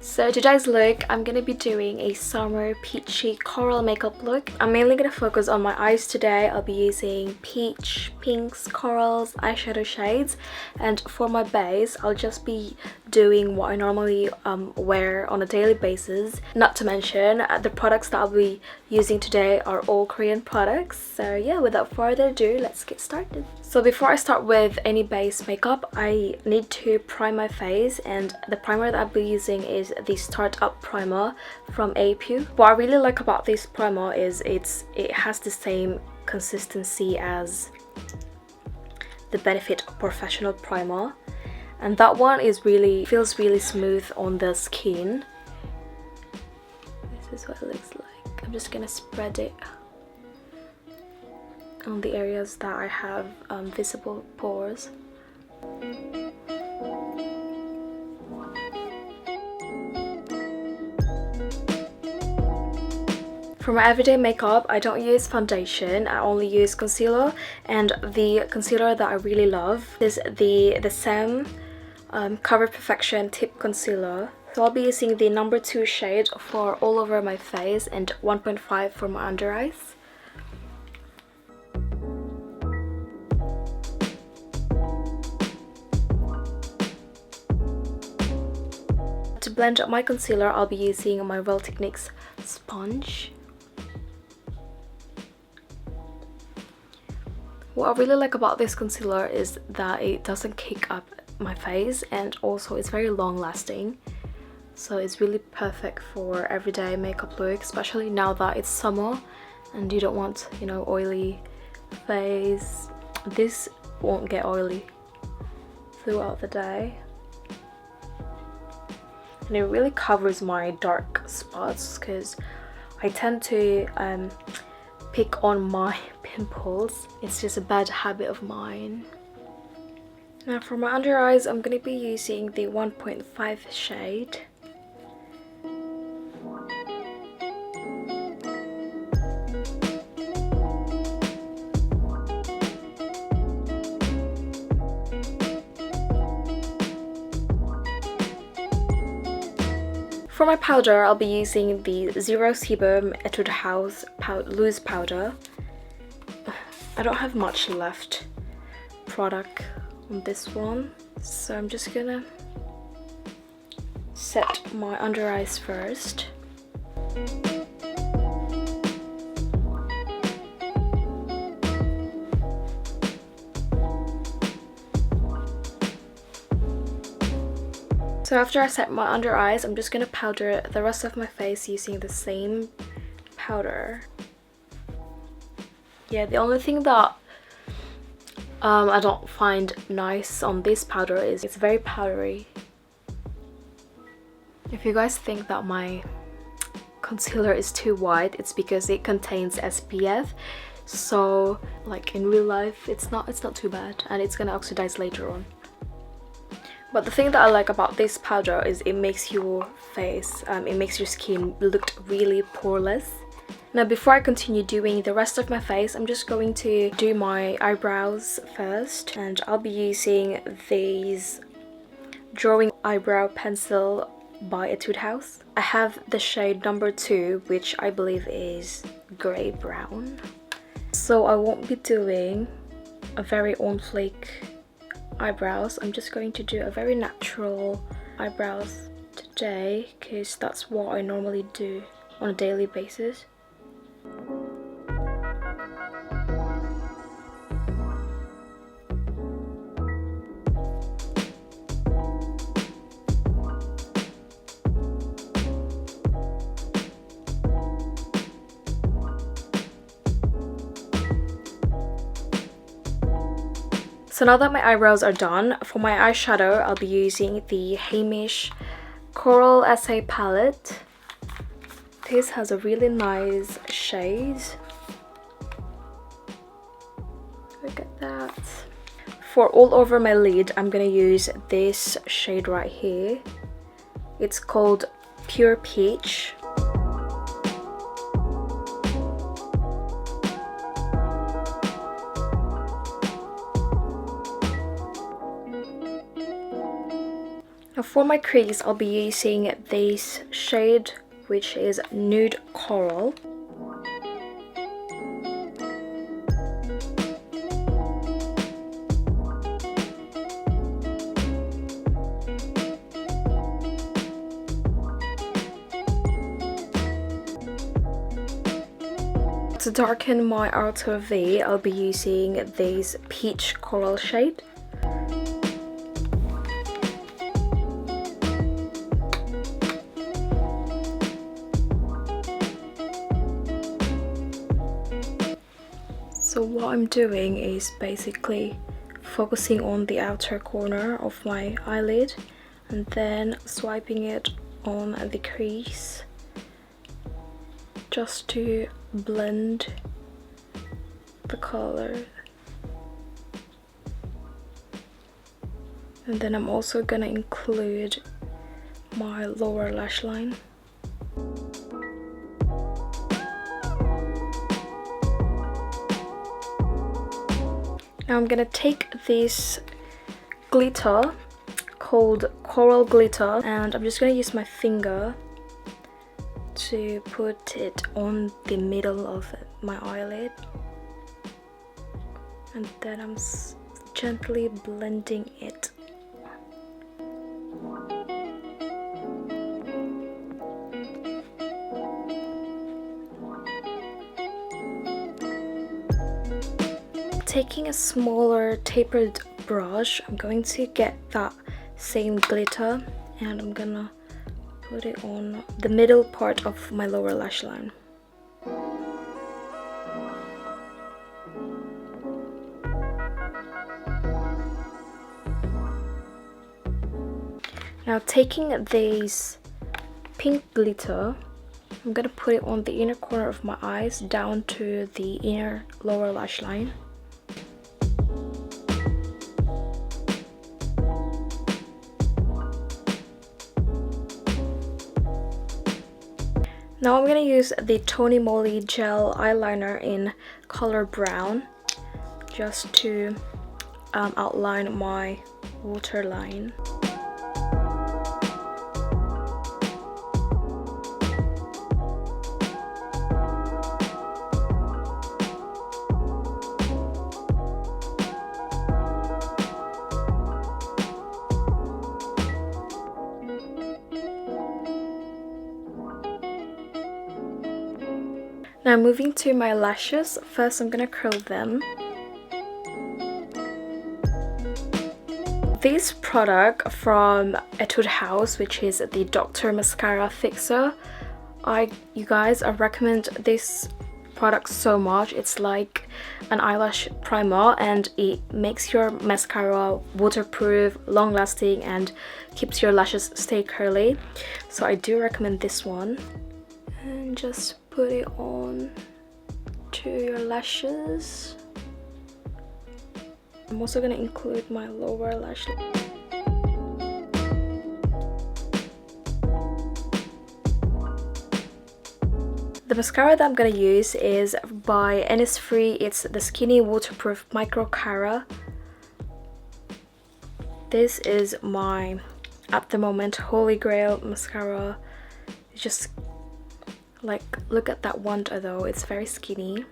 So today's look, I'm going to be doing a summer peachy coral makeup look. I'm mainly going to focus on my eyes today. I'll be using peach, pinks, corals, eyeshadow shades, and for my base, I'll just be doing what I normally wear on a daily basis. Not to mention, the products that I'll be using today are all Korean products. So yeah, without further ado, let's get started. So before I start with any base makeup, I need to prime my face, and the primer that I'll be using is the Start Up primer from Marichu. What I really like about this primer is it has the same consistency as the Benefit Professional primer, and that one feels really smooth on the skin. This is what it looks like. I'm just gonna spread it on the areas that I have visible pores. For my everyday makeup, I don't use foundation, I only use concealer, and the concealer that I really love is the Sam Cover Perfection Tip Concealer. So I'll be using the number 2 shade for all over my face and 1.5 for my under eyes. To blend up my concealer, I'll be using my Real Techniques sponge. What I really like about this concealer is that it doesn't kick up my face, and also it's very long lasting. So it's really perfect for everyday makeup look, especially now that it's summer and you don't want, you know, oily face. This won't get oily throughout the day. And it really covers my dark spots because I tend to pick on my pimples. It's just a bad habit of mine. Now for my under eyes, I'm going to be using the 1.5 shade. For my powder, I'll be using the Zero Sebum Etude House loose powder. I don't have much left product on this one, so I'm just gonna set my under eyes first. So after I set my under eyes, I'm just gonna powder the rest of my face using the same powder. Yeah, the only thing that I don't find nice on this powder is it's very powdery. If you guys think that my concealer is too white, it's because it contains SPF. So like in real life, it's not too bad, and it's gonna oxidize later on. But the thing that I like about this powder is it makes your face, it makes your skin look really poreless. Now before I continue doing the rest of my face, I'm just going to do my eyebrows first, and I'll be using these Drawing Eyebrow Pencil by Etude House. I have the shade number 2, which I believe is grey brown. So I won't be doing a very on flake eyebrows. I'm just going to do a very natural eyebrows today because that's what I normally do on a daily basis. So now that my eyebrows are done, for my eyeshadow, I'll be using the Hamish Coral Essay palette. This has a really nice shade. Look at that. For all over my lid, I'm gonna use this shade right here. It's called Pure Peach. Now for my crease, I'll be using this shade, which is Nude Coral. To darken my outer V, I'll be using this Peach Coral shade. So what I'm doing is basically focusing on the outer corner of my eyelid and then swiping it on the crease just to blend the color. And then I'm also gonna include my lower lash line. Now I'm gonna take this glitter called Coral Glitter and I'm just gonna use my finger to put it on the middle of my eyelid, and then I'm gently blending it. Taking a smaller tapered brush, I'm going to get that same glitter and I'm gonna put it on the middle part of my lower lash line. Now taking this pink glitter, I'm gonna put it on the inner corner of my eyes down to the inner lower lash line. Now I'm gonna use the Tony Moly gel eyeliner in color brown just to outline my waterline. Now moving to my lashes, first I'm gonna curl them. This product from Etude House, which is the Dr. Mascara Fixer, you guys, I recommend this product so much. It's like an eyelash primer and it makes your mascara waterproof, long lasting and keeps your lashes stay curly. So I do recommend this one. And just put it on to your lashes. I'm also going to include my lower lash line. The mascara that I'm going to use is by Innisfree. It's the Skinny Waterproof Micro Cara. This is my, at the moment, holy grail mascara. It's just like, look at that wand though, it's very skinny.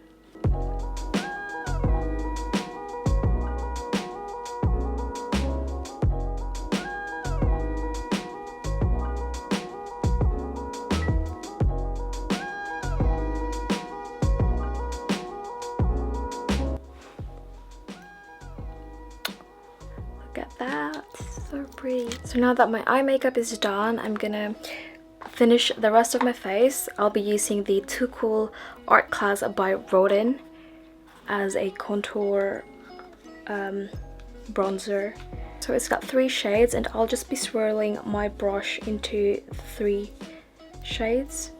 Look at that, so pretty. So now that my eye makeup is done, I'm gonna finish the rest of my face. I'll be using the Too Cool Art Class by Rodin as a contour bronzer. So it's got 3 shades and I'll just be swirling my brush into 3 shades.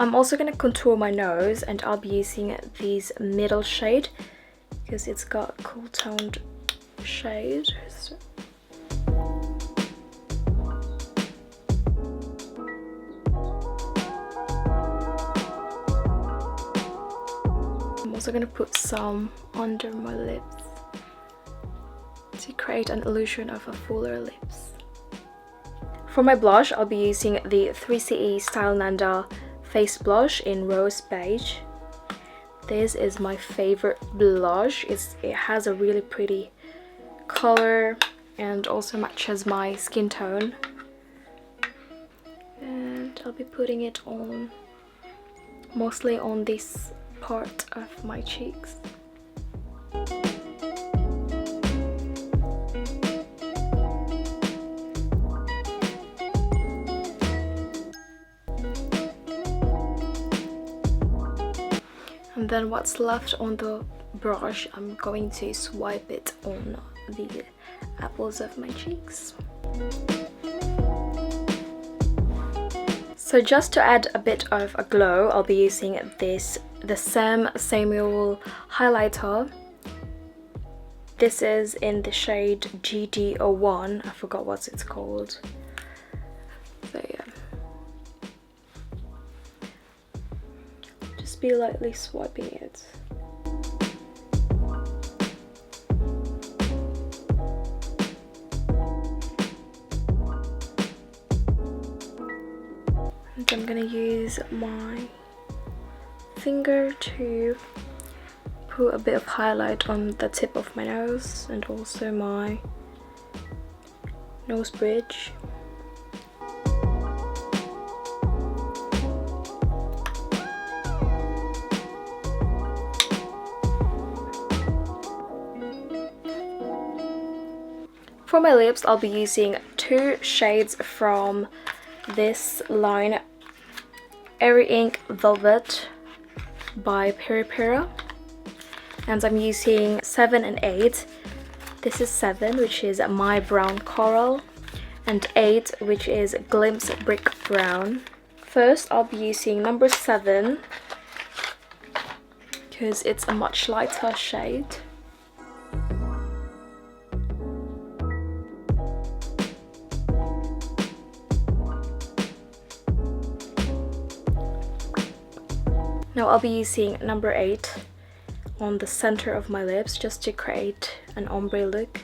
I'm also gonna contour my nose, and I'll be using this middle shade because it's got a cool toned shade. I'm also gonna put some under my lips to create an illusion of a fuller lips. For my blush, I'll be using the 3CE Style Nanda face blush in Rose Beige. This is my favorite blush. It has a really pretty color and also matches my skin tone. And I'll be putting it on mostly on this part of my cheeks. And then what's left on the brush, I'm going to swipe it on the apples of my cheeks. So just to add a bit of a glow, I'll be using the Sam Samuel highlighter. This is in the shade GD01. I forgot what it's called. So yeah. Just be lightly swiping it. And I'm gonna use my finger to put a bit of highlight on the tip of my nose and also my nose bridge. For my lips, I'll be using 2 shades from this line, Airy Ink Velvet by Peripera, and I'm using 7 and 8. This is 7, which is My Brown Coral, and 8, which is Glimpse Brick Brown. First, I'll be using number 7 because it's a much lighter shade. Now I'll be using number 8 on the center of my lips just to create an ombre look.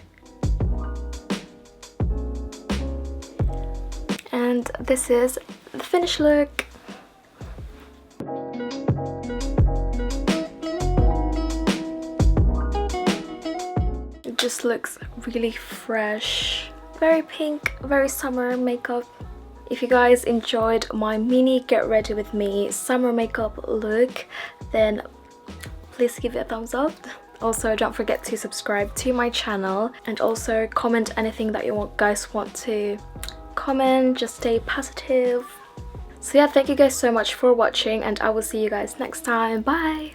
And this is the finished look. It just looks really fresh, very pink, very summer makeup. If you guys enjoyed my mini get ready with me summer makeup look, then please give it a thumbs up. Also, don't forget to subscribe to my channel and also comment anything that you guys want to comment. Just stay positive. So yeah, thank you guys so much for watching and I will see you guys next time. Bye!